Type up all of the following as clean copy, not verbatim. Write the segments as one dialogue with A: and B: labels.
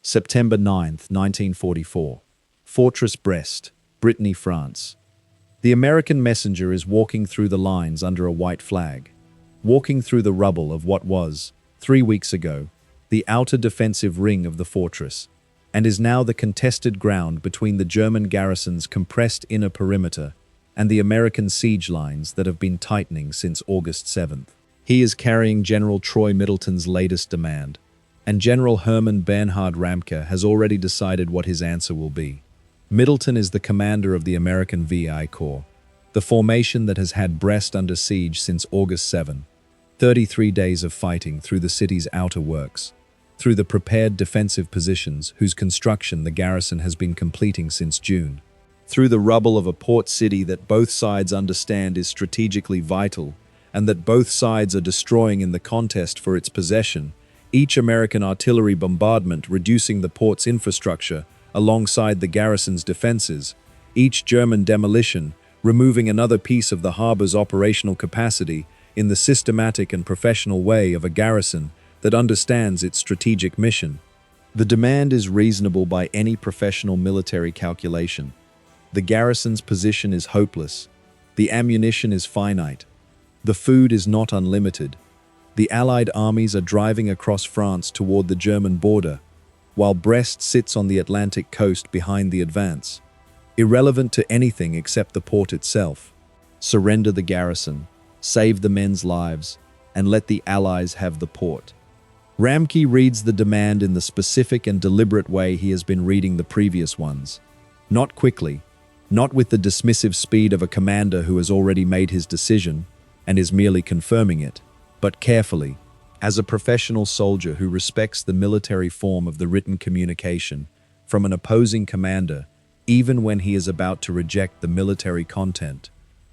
A: September 9th, 1944. Fortress Brest, Brittany, France. The American messenger is walking through the lines under a white flag, walking through the rubble of what was, 3 weeks ago, the outer defensive ring of the fortress, and is now the contested ground between the German garrison's compressed inner perimeter and the American siege lines that have been tightening since August 7th. He is carrying General Troy Middleton's latest demand, and General Hermann-Bernhard Ramcke has already decided what his answer will be. Middleton is the commander of the American VI Corps, the formation that has had Brest under siege since August 7, 33 days of fighting through the city's outer works, through the prepared defensive positions whose construction the garrison has been completing since June, through the rubble of a port city that both sides understand is strategically vital and that both sides are destroying in the contest for its possession, each American artillery bombardment reducing the port's infrastructure alongside the garrison's defenses, each German demolition removing another piece of the harbor's operational capacity in the systematic and professional way of a garrison that understands its strategic mission. The demand is reasonable by any professional military calculation. The garrison's position is hopeless. The ammunition is finite. The food is not unlimited. The Allied armies are driving across France toward the German border, while Brest sits on the Atlantic coast behind the advance. Irrelevant to anything except the port itself. Surrender the garrison, save the men's lives, and let the Allies have the port. Ramcke reads the demand in the specific and deliberate way he has been reading the previous ones. Not quickly, not with the dismissive speed of a commander who has already made his decision and is merely confirming it, but carefully, as a professional soldier who respects the military form of the written communication from an opposing commander, even when he is about to reject the military content,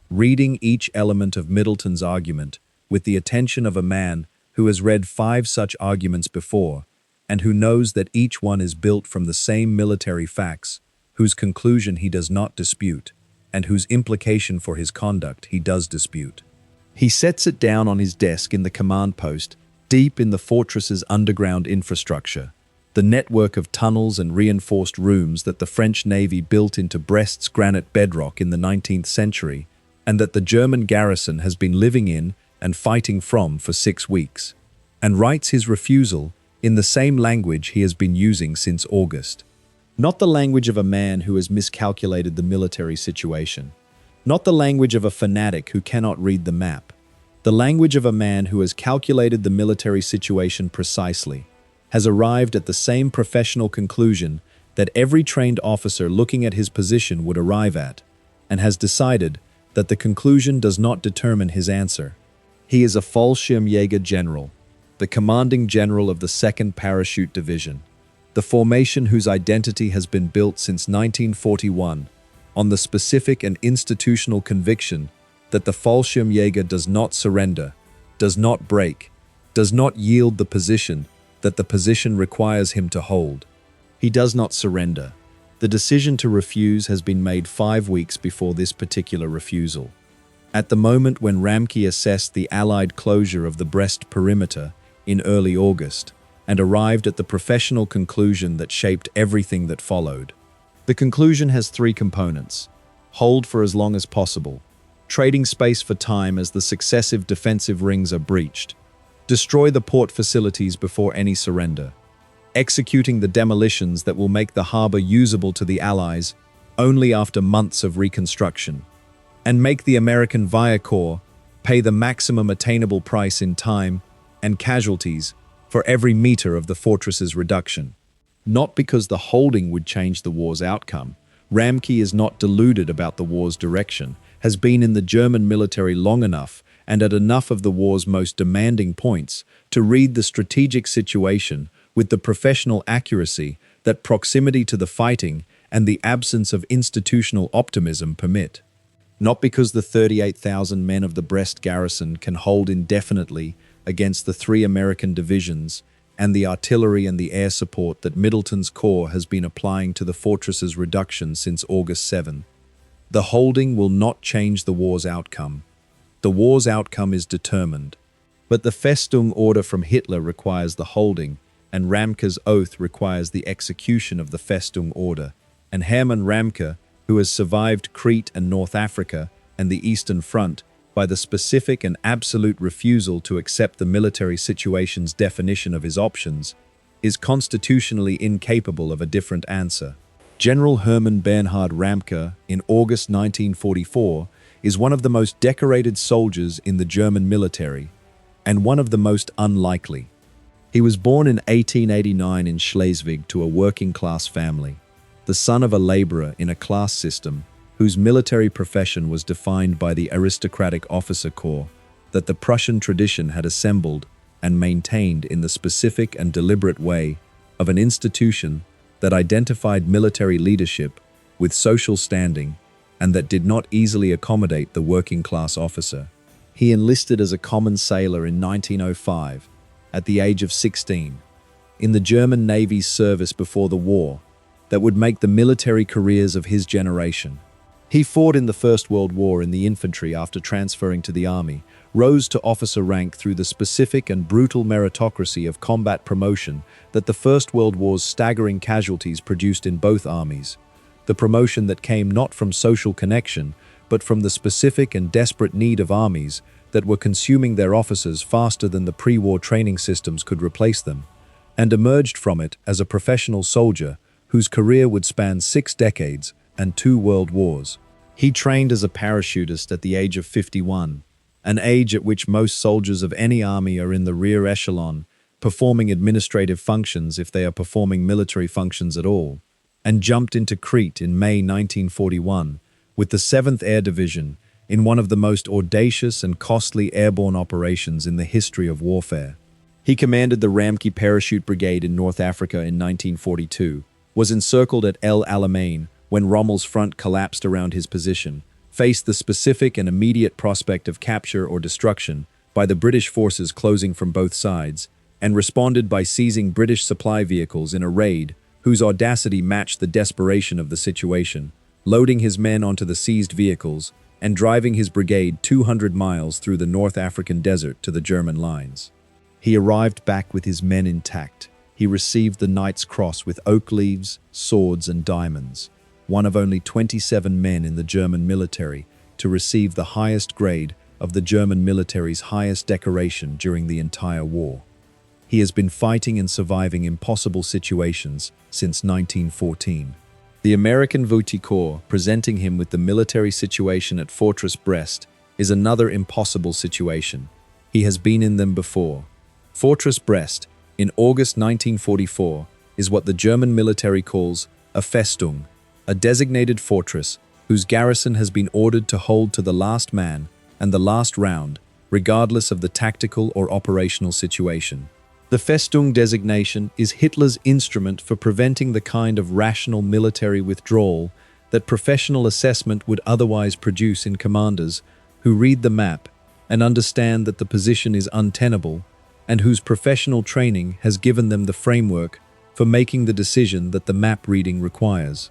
A: reading each element of Middleton's argument with the attention of a man who has read 5 such arguments before, and who knows that each one is built from the same military facts, whose conclusion he does not dispute, and whose implication for his conduct he does dispute. He sets it down on his desk in the command post, deep in the fortress's underground infrastructure, the network of tunnels and reinforced rooms that the French Navy built into Brest's granite bedrock in the 19th century, and that the German garrison has been living in and fighting from for 6 weeks, and writes his refusal in the same language he has been using since August. Not the language of a man who has miscalculated the military situation. Not the language of a fanatic who cannot read the map. The language of a man who has calculated the military situation precisely, has arrived at the same professional conclusion that every trained officer looking at his position would arrive at, and has decided that the conclusion does not determine his answer. He is a Fallschirmjäger general, the commanding general of the 2nd Parachute Division, the formation whose identity has been built since 1941 on the specific and institutional conviction that the Fallschirmjäger does not surrender, does not break, does not yield the position that the position requires him to hold. He does not surrender. The decision to refuse has been made 5 weeks before this particular refusal. At the moment when Ramcke assessed the Allied closure of the Brest perimeter in early August and arrived at the professional conclusion that shaped everything that followed. The conclusion has 3 components: hold for as long as possible, trading space for time as the successive defensive rings are breached, destroy the port facilities before any surrender, executing the demolitions that will make the harbor usable to the Allies only after months of reconstruction, and make the American VI Corps pay the maximum attainable price in time and casualties for every meter of the fortress's reduction. Not because the holding would change the war's outcome. Ramcke is not deluded about the war's direction, has been in the German military long enough and at enough of the war's most demanding points to read the strategic situation with the professional accuracy that proximity to the fighting and the absence of institutional optimism permit. Not because the 38,000 men of the Brest garrison can hold indefinitely against the 3 American divisions and the artillery and the air support that Middleton's corps has been applying to the fortress's reduction since August 7. The holding will not change the war's outcome. The war's outcome is determined. But the Festung order from Hitler requires the holding, and Ramcke's oath requires the execution of the Festung order, and Hermann Ramcke, who has survived Crete and North Africa and the Eastern Front, by the specific and absolute refusal to accept the military situation's definition of his options, is constitutionally incapable of a different answer. General Hermann-Bernhard Ramcke, in August 1944, is one of the most decorated soldiers in the German military, and one of the most unlikely. He was born in 1889 in Schleswig to a working-class family, the son of a laborer in a class system whose military profession was defined by the aristocratic officer corps that the Prussian tradition had assembled and maintained in the specific and deliberate way of an institution that identified military leadership with social standing and that did not easily accommodate the working-class officer. He enlisted as a common sailor in 1905, at the age of 16, in the German Navy's service before the war that would make the military careers of his generation. He fought in the First World War in the infantry after transferring to the army, rose to officer rank through the specific and brutal meritocracy of combat promotion that the First World War's staggering casualties produced in both armies, the promotion that came not from social connection, but from the specific and desperate need of armies that were consuming their officers faster than the pre-war training systems could replace them, and emerged from it as a professional soldier whose career would span 6 decades and 2 world wars. He trained as a parachutist at the age of 51, an age at which most soldiers of any army are in the rear echelon, performing administrative functions if they are performing military functions at all, and jumped into Crete in May 1941 with the 7th Air Division in one of the most audacious and costly airborne operations in the history of warfare. He commanded the Ramcke Parachute Brigade in North Africa in 1942, was encircled at El Alamein when Rommel's front collapsed around his position, faced the specific and immediate prospect of capture or destruction by the British forces closing from both sides, and responded by seizing British supply vehicles in a raid whose audacity matched the desperation of the situation, loading his men onto the seized vehicles and driving his brigade 200 miles through the North African desert to the German lines. He arrived back with his men intact. He received the Knight's Cross with oak leaves, swords, and diamonds, one of only 27 men in the German military to receive the highest grade of the German military's highest decoration during the entire war. He has been fighting and surviving impossible situations since 1914. The American Vouty Corps presenting him with the military situation at Fortress Brest is another impossible situation. He has been in them before. Fortress Brest, in August 1944, is what the German military calls a Festung, a designated fortress whose garrison has been ordered to hold to the last man and the last round, regardless of the tactical or operational situation. The Festung designation is Hitler's instrument for preventing the kind of rational military withdrawal that professional assessment would otherwise produce in commanders who read the map and understand that the position is untenable, and whose professional training has given them the framework for making the decision that the map reading requires.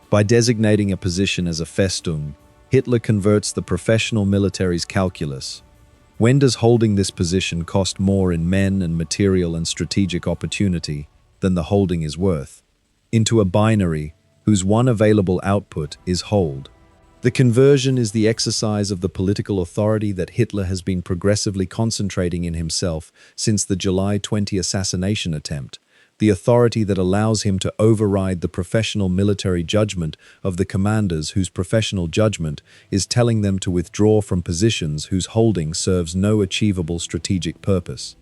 A: By designating a position as a Festung, Hitler converts the professional military's calculus. When does holding this position cost more in men and material and strategic opportunity than the holding is worth? Into a binary whose one available output is hold. The conversion is the exercise of the political authority that Hitler has been progressively concentrating in himself since the July 20 assassination attempt, the authority that allows him to override the professional military judgment of the commanders whose professional judgment is telling them to withdraw from positions whose holding serves no achievable strategic purpose.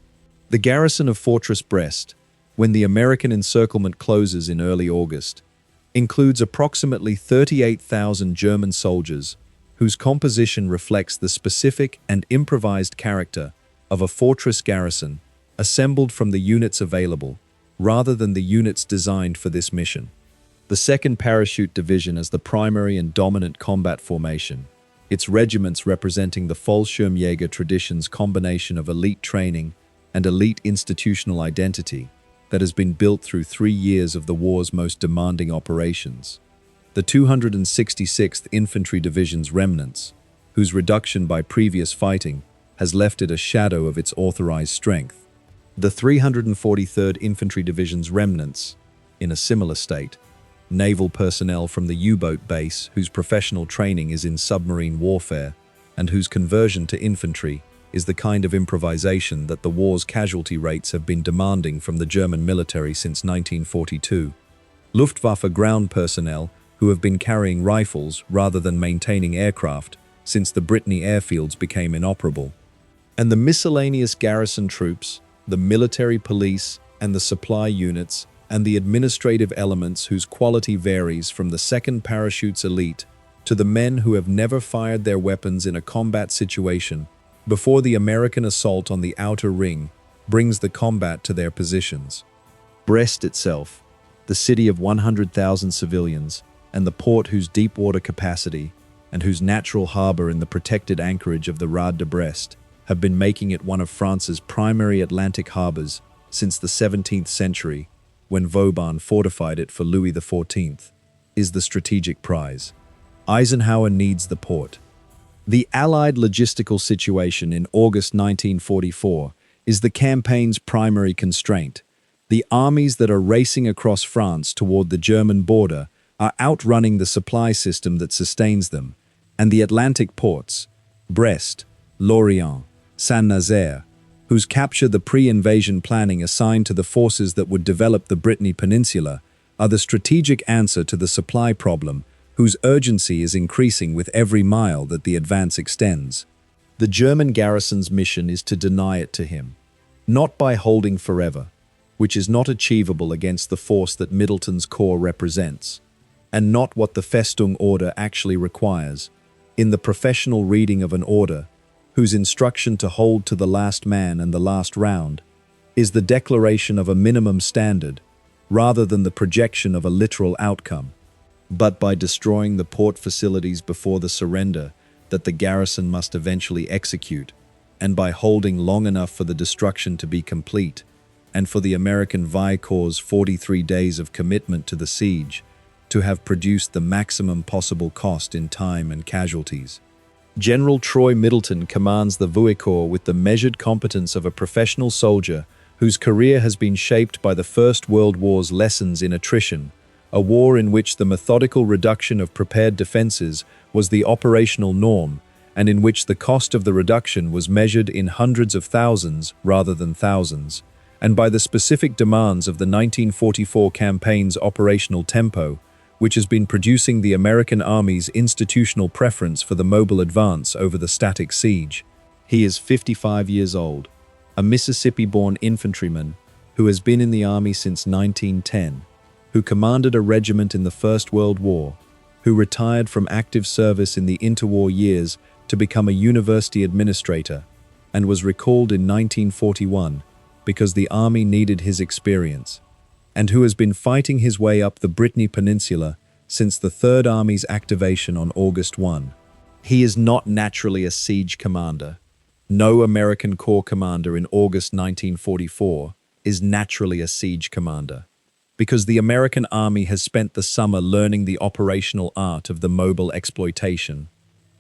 A: The garrison of Fortress Brest, when the American encirclement closes in early August, includes approximately 38,000 German soldiers whose composition reflects the specific and improvised character of a fortress garrison assembled from the units available, rather than the units designed for this mission. The 2nd Parachute Division as the primary and dominant combat formation, its regiments representing the Fallschirmjäger tradition's combination of elite training and elite institutional identity that has been built through 3 years of the war's most demanding operations. The 266th Infantry Division's remnants, whose reduction by previous fighting has left it a shadow of its authorized strength. The 343rd Infantry Division's remnants, in a similar state, naval personnel from the U-boat base whose professional training is in submarine warfare and whose conversion to infantry is the kind of improvisation that the war's casualty rates have been demanding from the German military since 1942. Luftwaffe ground personnel who have been carrying rifles rather than maintaining aircraft since the Brittany airfields became inoperable. And the miscellaneous garrison troops, the military police and the supply units, and the administrative elements whose quality varies from the 2nd Parachutes elite to the men who have never fired their weapons in a combat situation before the American assault on the outer ring brings the combat to their positions. Brest itself, the city of 100,000 civilians, and the port whose deep water capacity and whose natural harbor in the protected anchorage of the Rade de Brest have been making it one of France's primary Atlantic harbors since the 17th century, when Vauban fortified it for Louis XIV, is the strategic prize. Eisenhower needs the port. The Allied logistical situation in August 1944 is the campaign's primary constraint. The armies that are racing across France toward the German border are outrunning the supply system that sustains them, and the Atlantic ports, Brest, Lorient, Saint-Nazaire, whose capture the pre-invasion planning assigned to the forces that would develop the Brittany Peninsula, are the strategic answer to the supply problem, whose urgency is increasing with every mile that the advance extends. The German garrison's mission is to deny it to him, not by holding forever, which is not achievable against the force that Middleton's corps represents, and not what the Festung order actually requires. In the professional reading of an order, whose instruction to hold to the last man and the last round is the declaration of a minimum standard, rather than the projection of a literal outcome, but by destroying the port facilities before the surrender that the garrison must eventually execute, and by holding long enough for the destruction to be complete, and for the American Vi Corps' 43 days of commitment to the siege to have produced the maximum possible cost in time and casualties. General Troy Middleton commands the VUE Corps with the measured competence of a professional soldier whose career has been shaped by the First World War's lessons in attrition, a war in which the methodical reduction of prepared defenses was the operational norm, and in which the cost of the reduction was measured in hundreds of thousands rather than thousands, and by the specific demands of the 1944 campaign's operational tempo, which has been producing the American Army's institutional preference for the mobile advance over the static siege. He is 55 years old, a Mississippi-born infantryman who has been in the Army since 1910, who commanded a regiment in the First World War, who retired from active service in the interwar years to become a university administrator, and was recalled in 1941 because the Army needed his experience, and who has been fighting his way up the Brittany Peninsula since the Third Army's activation on August 1. He is not naturally a siege commander. No American Corps commander in August 1944 is naturally a siege commander, because the American Army has spent the summer learning the operational art of the mobile exploitation,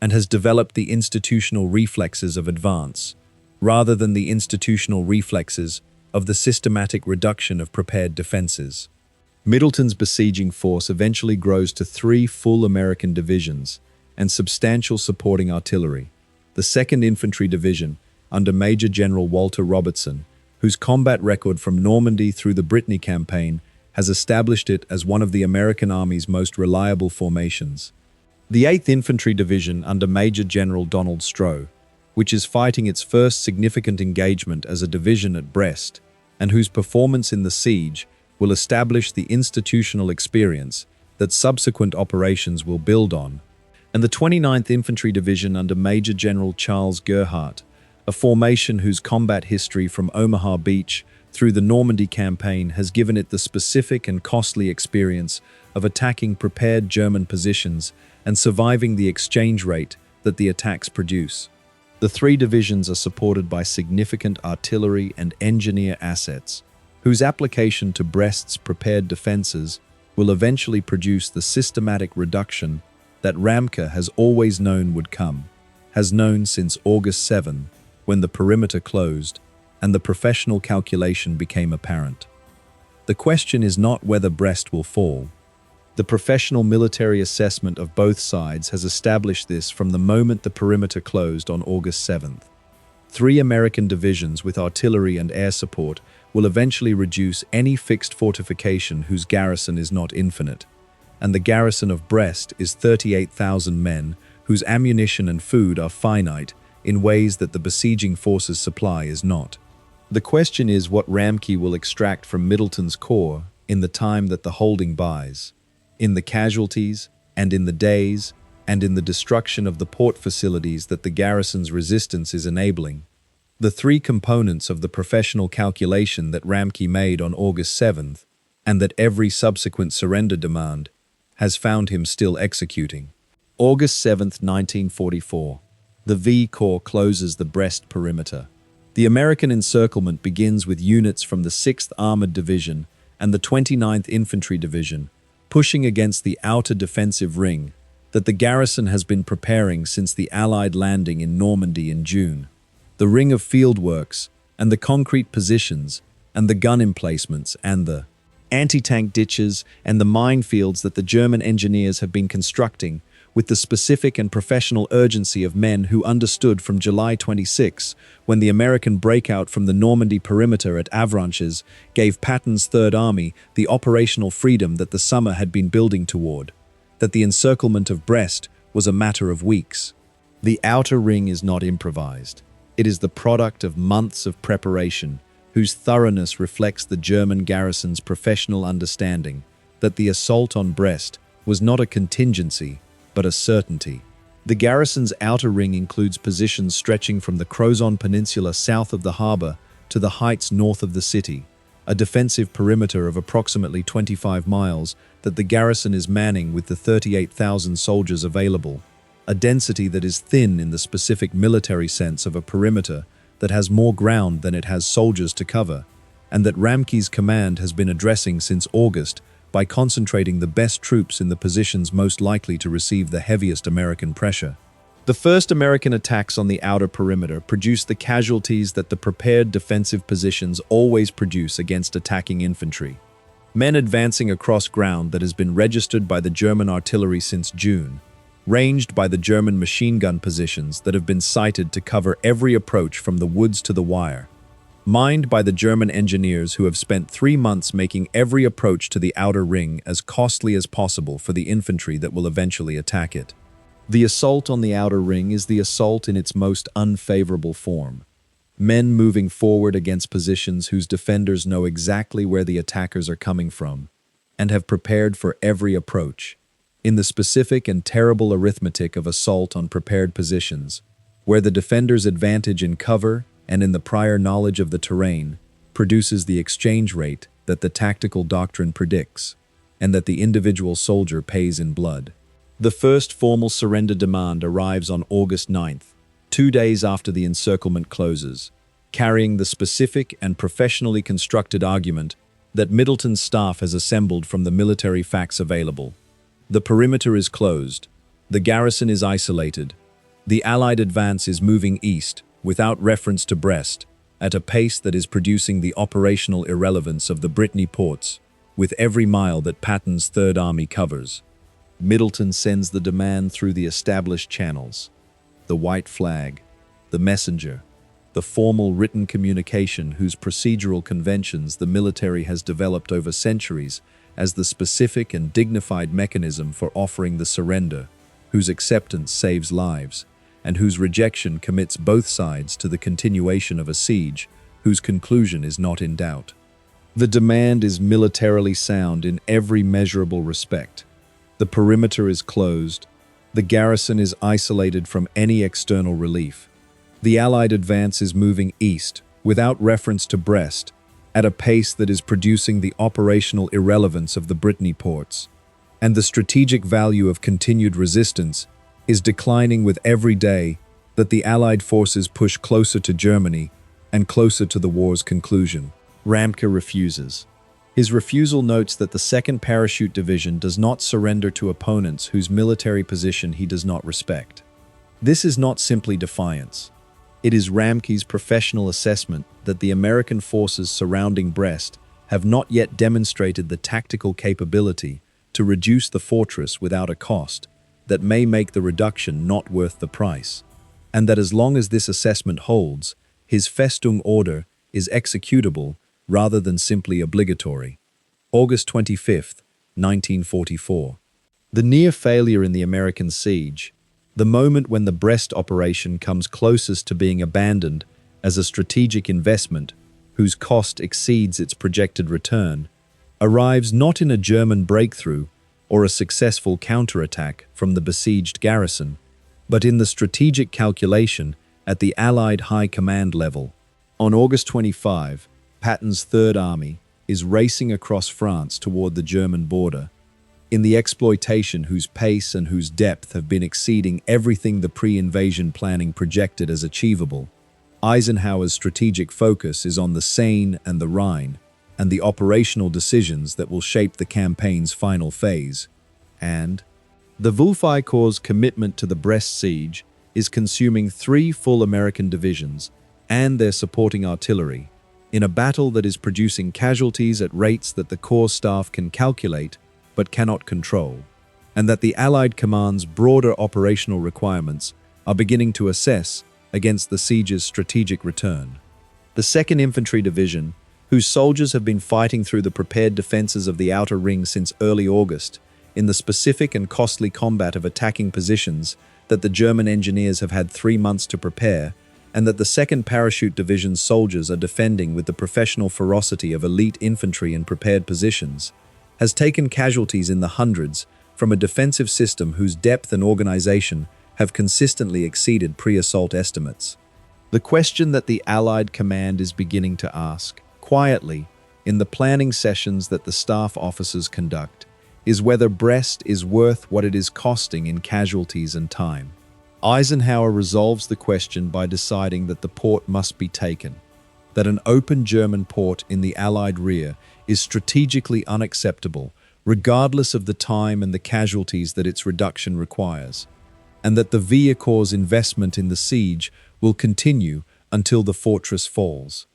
A: and has developed the institutional reflexes of advance, rather than the institutional reflexes of the systematic reduction of prepared defenses. Middleton's besieging force eventually grows to 3 full American divisions and substantial supporting artillery. The 2nd Infantry Division, under Major General Walter Robertson, whose combat record from Normandy through the Brittany campaign has established it as one of the American Army's most reliable formations. The 8th Infantry Division, under Major General Donald Stroh, which is fighting its first significant engagement as a division at Brest, and whose performance in the siege will establish the institutional experience that subsequent operations will build on, and the 29th Infantry Division under Major General Charles Gerhardt, a formation whose combat history from Omaha Beach through the Normandy campaign has given it the specific and costly experience of attacking prepared German positions and surviving the exchange rate that the attacks produce. The 3 divisions are supported by significant artillery and engineer assets, whose application to Brest's prepared defenses will eventually produce the systematic reduction that Ramcke has always known would come, has known since August 7, when the perimeter closed, and the professional calculation became apparent. The question is not whether Brest will fall. The professional military assessment of both sides has established this from the moment the perimeter closed on August 7th. 3 American divisions with artillery and air support will eventually reduce any fixed fortification whose garrison is not infinite, and the garrison of Brest is 38,000 men whose ammunition and food are finite in ways that the besieging forces' supply is not. The question is what Ramcke will extract from Middleton's corps in the time that the holding buys, in the casualties, and in the days, and in the destruction of the port facilities that the garrison's resistance is enabling. The 3 components of the professional calculation that Ramcke made on August 7th, and that every subsequent surrender demand has found him still executing. August 7th, 1944. The V Corps closes the Brest perimeter. The American encirclement begins with units from the 6th Armored Division and the 29th Infantry Division, pushing against the outer defensive ring that the garrison has been preparing since the Allied landing in Normandy in June. The ring of fieldworks, and the concrete positions, and the gun emplacements, and the anti-tank ditches, and the minefields that the German engineers have been constructing with the specific and professional urgency of men who understood from July 26, when the American breakout from the Normandy perimeter at Avranches gave Patton's Third Army the operational freedom that the summer had been building toward, that the encirclement of Brest was a matter of weeks. The outer ring is not improvised. It is the product of months of preparation, whose thoroughness reflects the German garrison's professional understanding that the assault on Brest was not a contingency, but a certainty. The garrison's outer ring includes positions stretching from the Crozon Peninsula south of the harbor to the heights north of the city, a defensive perimeter of approximately 25 miles that the garrison is manning with the 38,000 soldiers available, a density that is thin in the specific military sense of a perimeter that has more ground than it has soldiers to cover, and that Ramcke's command has been addressing since August by concentrating the best troops in the positions most likely to receive the heaviest American pressure. The first American attacks on the outer perimeter produced the casualties that the prepared defensive positions always produce against attacking infantry. Men advancing across ground that has been registered by the German artillery since June, ranged by the German machine gun positions that have been sighted to cover every approach from the woods to the wire, mined by the German engineers who have spent 3 months making every approach to the outer ring as costly as possible for the infantry that will eventually attack it. The assault on the outer ring is the assault in its most unfavorable form. Men moving forward against positions whose defenders know exactly where the attackers are coming from, and have prepared for every approach. In the specific and terrible arithmetic of assault on prepared positions, where the defender's advantage in cover and in the prior knowledge of the terrain produces the exchange rate that the tactical doctrine predicts, and that the individual soldier pays in blood. The first formal surrender demand arrives on August 9th, 2 days after the encirclement closes, carrying the specific and professionally constructed argument that Middleton's staff has assembled from the military facts available. The perimeter is closed, the garrison is isolated, the Allied advance is moving east, without reference to Brest, at a pace that is producing the operational irrelevance of the Brittany ports, with every mile that Patton's Third Army covers. Middleton sends the demand through the established channels: the white flag, the messenger, the formal written communication whose procedural conventions the military has developed over centuries as the specific and dignified mechanism for offering the surrender, whose acceptance saves lives, and whose rejection commits both sides to the continuation of a siege whose conclusion is not in doubt. The demand is militarily sound in every measurable respect. The perimeter is closed. The garrison is isolated from any external relief. The Allied advance is moving east, without reference to Brest, at a pace that is producing the operational irrelevance of the Brittany ports. And the strategic value of continued resistance is declining with every day that the Allied forces push closer to Germany and closer to the war's conclusion. Ramcke refuses. His refusal notes that the 2nd Parachute Division does not surrender to opponents whose military position he does not respect. This is not simply defiance. It is Ramcke's professional assessment that the American forces surrounding Brest have not yet demonstrated the tactical capability to reduce the fortress without a cost that may make the reduction not worth the price, and that as long as this assessment holds, his Festung order is executable rather than simply obligatory. August 25, 1944. The near failure in the American siege, the moment when the Brest operation comes closest to being abandoned as a strategic investment whose cost exceeds its projected return, arrives not in a German breakthrough or a successful counterattack from the besieged garrison, but in the strategic calculation at the Allied high command level. On August 25, Patton's Third Army is racing across France toward the German border, in the exploitation whose pace and whose depth have been exceeding everything the pre-invasion planning projected as achievable. Eisenhower's strategic focus is on the Seine and the Rhine, and the operational decisions that will shape the campaign's final phase. And the Wolfeye Corps' commitment to the Brest siege is consuming 3 full American divisions and their supporting artillery, in a battle that is producing casualties at rates that the Corps staff can calculate but cannot control, and that the Allied command's broader operational requirements are beginning to assess against the siege's strategic return. The 2nd Infantry Division, whose soldiers have been fighting through the prepared defenses of the outer ring since early August, in the specific and costly combat of attacking positions that the German engineers have had 3 months to prepare, and that the 2nd Parachute Division's soldiers are defending with the professional ferocity of elite infantry in prepared positions, has taken casualties in the hundreds from a defensive system whose depth and organization have consistently exceeded pre-assault estimates. The question that the Allied command is beginning to ask, quietly, in the planning sessions that the staff officers conduct, is whether Brest is worth what it is costing in casualties and time. Eisenhower resolves the question by deciding that the port must be taken, that an open German port in the Allied rear is strategically unacceptable, regardless of the time and the casualties that its reduction requires, and that the Wolfeye Corps' investment in the siege will continue until the fortress falls.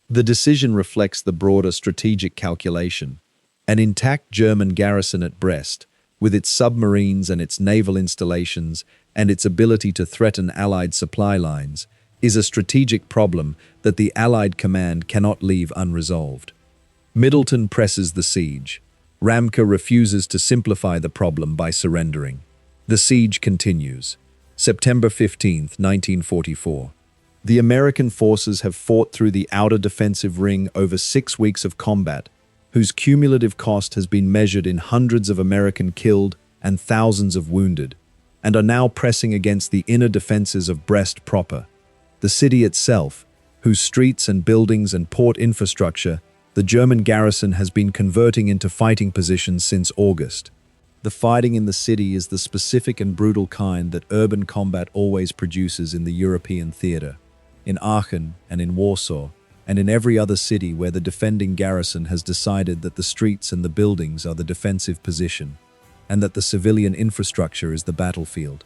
A: The decision reflects the broader strategic calculation. An intact German garrison at Brest, with its submarines and its naval installations and its ability to threaten Allied supply lines, is a strategic problem that the Allied command cannot leave unresolved. Middleton presses the siege. Ramcke refuses to simplify the problem by surrendering. The siege continues. September 15, 1944. The American forces have fought through the outer defensive ring over 6 weeks of combat, whose cumulative cost has been measured in hundreds of American killed and thousands of wounded, and are now pressing against the inner defenses of Brest proper. The city itself, whose streets and buildings and port infrastructure the German garrison has been converting into fighting positions since August. The fighting in the city is the specific and brutal kind that urban combat always produces in the European theater, in Aachen and in Warsaw, and in every other city where the defending garrison has decided that the streets and the buildings are the defensive position, and that the civilian infrastructure is the battlefield.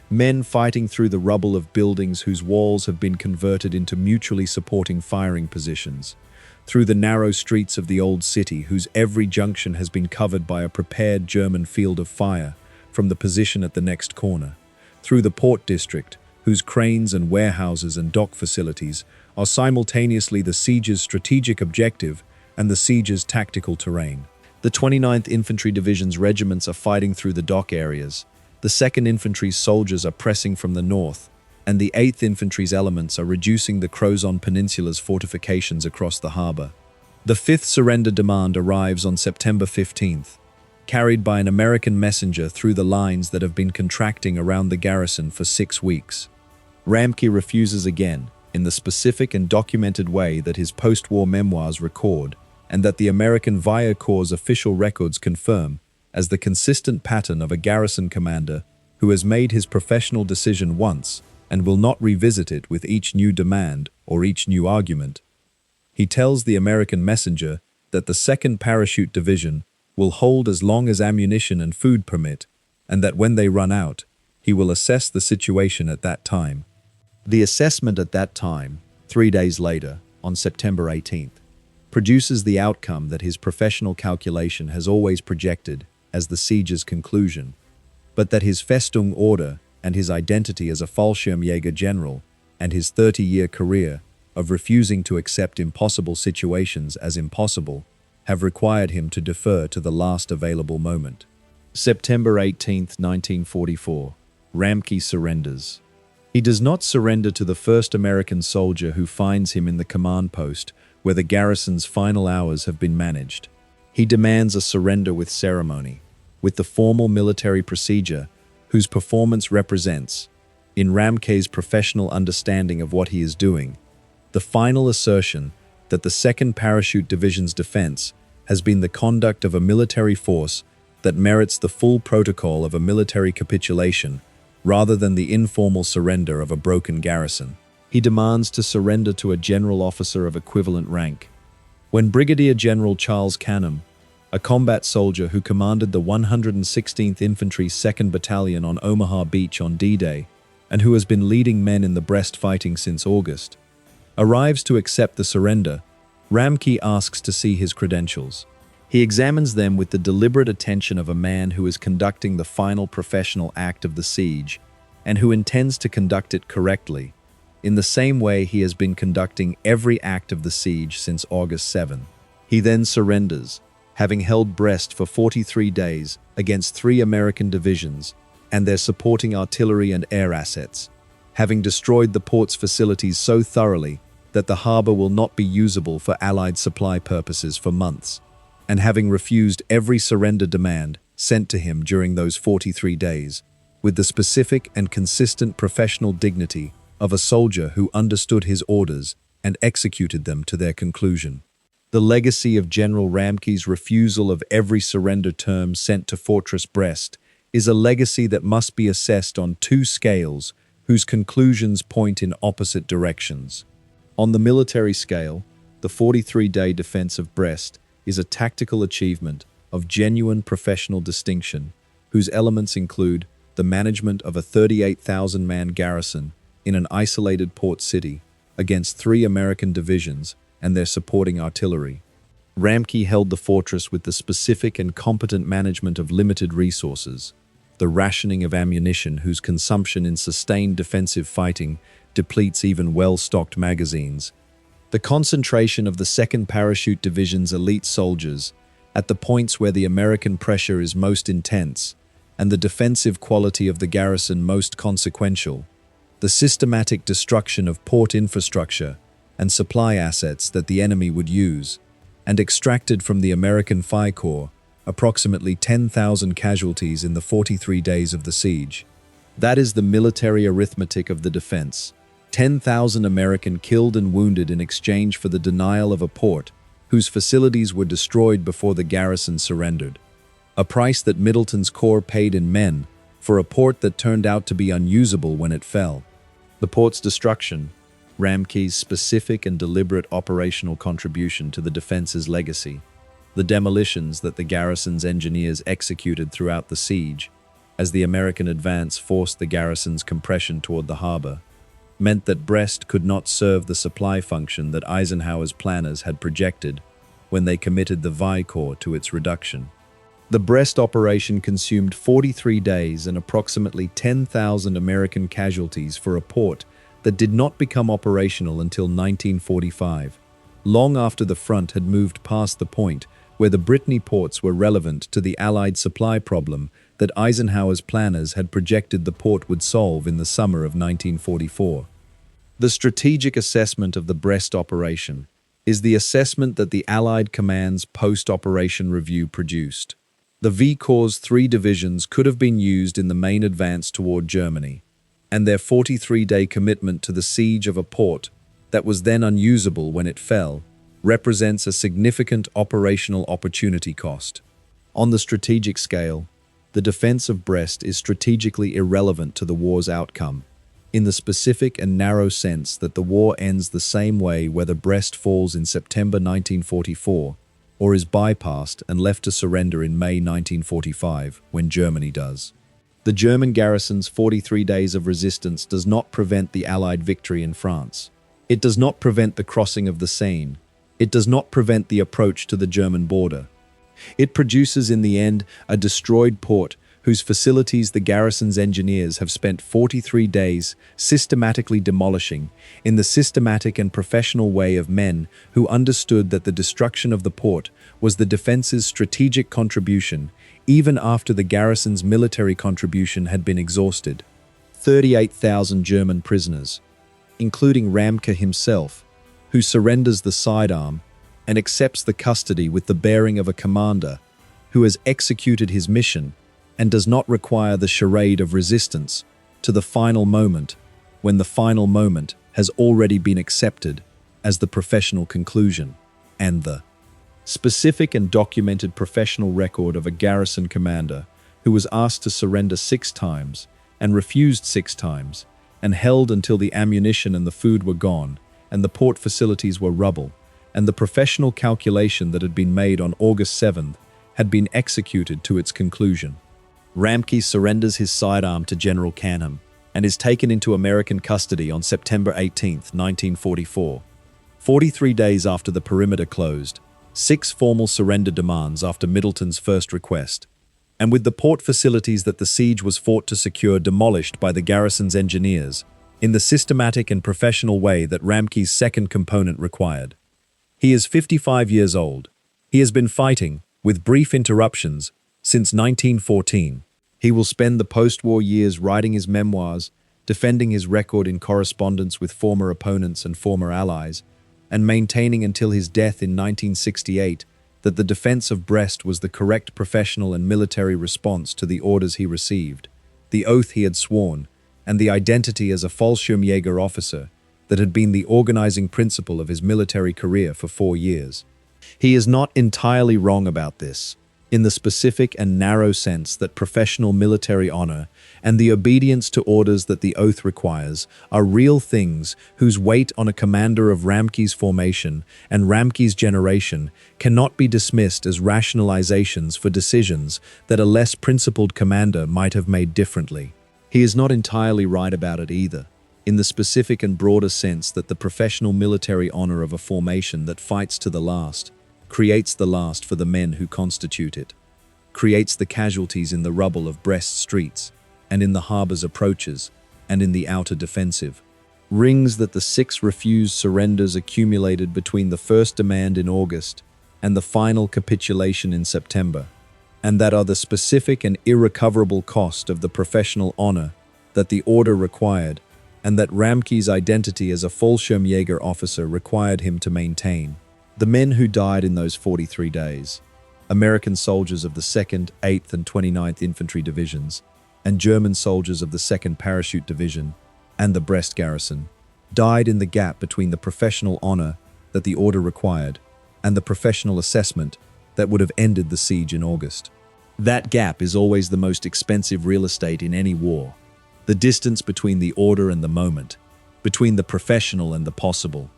A: Men fighting through the rubble of buildings whose walls have been converted into mutually supporting firing positions, through the narrow streets of the old city whose every junction has been covered by a prepared German field of fire from the position at the next corner, through the port district whose cranes and warehouses and dock facilities are simultaneously the siege's strategic objective and the siege's tactical terrain. The 29th Infantry Division's regiments are fighting through the dock areas, the 2nd Infantry's soldiers are pressing from the north, and the 8th Infantry's elements are reducing the Crozon Peninsula's fortifications across the harbor. The 5th surrender demand arrives on September 15th, carried by an American messenger through the lines that have been contracting around the garrison for 6 weeks. Ramcke refuses again, in the specific and documented way that his post-war memoirs record, and that the American Wolfeye Corps' official records confirm, as the consistent pattern of a garrison commander who has made his professional decision once and will not revisit it with each new demand or each new argument. He tells the American messenger that the 2nd Parachute Division will hold as long as ammunition and food permit, and that when they run out, he will assess the situation at that time. The assessment at that time, 3 days later, on September 18th, produces the outcome that his professional calculation has always projected as the siege's conclusion, but that his Festung order and his identity as a Fallschirmjäger general and his 30-year career of refusing to accept impossible situations as impossible have required him to defer to the last available moment. September 18, 1944. Ramcke surrenders. He does not surrender to the first American soldier who finds him in the command post where the garrison's final hours have been managed. He demands a surrender with ceremony, with the formal military procedure whose performance represents, in Ramcke's professional understanding of what he is doing, the final assertion that the 2nd Parachute Division's defense has been the conduct of a military force that merits the full protocol of a military capitulation rather than the informal surrender of a broken garrison. He demands to surrender to a general officer of equivalent rank. When Brigadier General Charles Canham, a combat soldier who commanded the 116th Infantry 2nd Battalion on Omaha Beach on D-Day, and who has been leading men in the Brest fighting since August, arrives to accept the surrender, Ramcke asks to see his credentials. He examines them with the deliberate attention of a man who is conducting the final professional act of the siege, and who intends to conduct it correctly, in the same way he has been conducting every act of the siege since August 7. He then surrenders, having held Brest for 43 days against 3 American divisions and their supporting artillery and air assets, having destroyed the port's facilities so thoroughly that the harbor will not be usable for Allied supply purposes for months, and having refused every surrender demand sent to him during those 43 days, with the specific and consistent professional dignity of a soldier who understood his orders and executed them to their conclusion. The legacy of General Ramcke's refusal of every surrender term sent to Fortress Brest is a legacy that must be assessed on 2 scales whose conclusions point in opposite directions. On the military scale, the 43-day defense of Brest is a tactical achievement of genuine professional distinction, whose elements include the management of a 38,000-man garrison in an isolated port city against 3 American divisions and their supporting artillery. Ramcke held the fortress with the specific and competent management of limited resources, the rationing of ammunition whose consumption in sustained defensive fighting depletes even well-stocked magazines, the concentration of the 2nd Parachute Division's elite soldiers at the points where the American pressure is most intense and the defensive quality of the garrison most consequential, the systematic destruction of port infrastructure and supply assets that the enemy would use, and extracted from the American Phi Corps approximately 10,000 casualties in the 43 days of the siege. That is the military arithmetic of the defense. 10,000 American killed and wounded in exchange for the denial of a port whose facilities were destroyed before the garrison surrendered. A price that Middleton's corps paid in men for a port that turned out to be unusable when it fell. The port's destruction, Ramcke's specific and deliberate operational contribution to the defense's legacy, the demolitions that the garrison's engineers executed throughout the siege, as the American advance forced the garrison's compression toward the harbor, meant that Brest could not serve the supply function that Eisenhower's planners had projected when they committed the Vi Corps to its reduction. The Brest operation consumed 43 days and approximately 10,000 American casualties for a port that did not become operational until 1945, long after the front had moved past the point where the Brittany ports were relevant to the Allied supply problem that Eisenhower's planners had projected the port would solve in the summer of 1944. The strategic assessment of the Brest operation is the assessment that the Allied Command's post-operation review produced. The V Corps' 3 divisions could have been used in the main advance toward Germany, and their 43-day commitment to the siege of a port that was then unusable when it fell represents a significant operational opportunity cost. On the strategic scale, the defense of Brest is strategically irrelevant to the war's outcome, in the specific and narrow sense that the war ends the same way whether Brest falls in September 1944 or is bypassed and left to surrender in May 1945 when Germany does. The German garrison's 43 days of resistance does not prevent the Allied victory in France. It does not prevent the crossing of the Seine. It does not prevent the approach to the German border. It produces in the end a destroyed port whose facilities the garrison's engineers have spent 43 days systematically demolishing in the systematic and professional way of men who understood that the destruction of the port was the defense's strategic contribution even after the garrison's military contribution had been exhausted. 38,000 German prisoners, including Ramcke himself, who surrenders the sidearm and accepts the custody with the bearing of a commander who has executed his mission and does not require the charade of resistance to the final moment when the final moment has already been accepted as the professional conclusion, and the specific and documented professional record of a garrison commander who was asked to surrender 6 times and refused 6 times and held until the ammunition and the food were gone and the port facilities were rubble, and the professional calculation that had been made on August 7th had been executed to its conclusion. Ramcke surrenders his sidearm to General Canham and is taken into American custody on September 18, 1944. 43 days after the perimeter closed, 6 formal surrender demands after Middleton's first request, and with the port facilities that the siege was fought to secure demolished by the garrison's engineers in the systematic and professional way that Ramcke's second component required. He is 55 years old. He has been fighting, with brief interruptions, since 1914. He will spend the post-war years writing his memoirs, defending his record in correspondence with former opponents and former allies, and maintaining until his death in 1968 that the defense of Brest was the correct professional and military response to the orders he received, the oath he had sworn, and the identity as a Fallschirmjäger officer that had been the organizing principle of his military career for 4 years. He is not entirely wrong about this, in the specific and narrow sense that professional military honor and the obedience to orders that the oath requires are real things whose weight on a commander of Ramcke's formation and Ramcke's generation cannot be dismissed as rationalizations for decisions that a less principled commander might have made differently. He is not entirely right about it either, in the specific and broader sense that the professional military honor of a formation that fights to the last creates the last for the men who constitute it, creates the casualties in the rubble of Brest streets, and in the harbor's approaches, and in the outer defensive. Rings that the 6 refused surrenders accumulated between the first demand in August and the final capitulation in September, and that are the specific and irrecoverable cost of the professional honor that the order required, and that Ramcke's identity as a Fallschirmjäger officer required him to maintain. The men who died in those 43 days, American soldiers of the 2nd, 8th, and 29th Infantry Divisions, and German soldiers of the 2nd Parachute Division and the Brest garrison, died in the gap between the professional honor that the order required and the professional assessment that would have ended the siege in August. That gap is always the most expensive real estate in any war. The distance between the order and the moment, between the professional and the possible,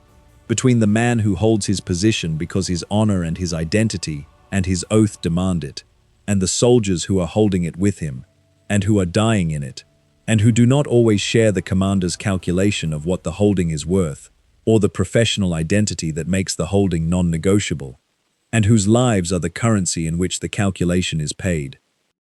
A: between the man who holds his position because his honor and his identity and his oath demand it, and the soldiers who are holding it with him, and who are dying in it, and who do not always share the commander's calculation of what the holding is worth, or the professional identity that makes the holding non-negotiable, and whose lives are the currency in which the calculation is paid.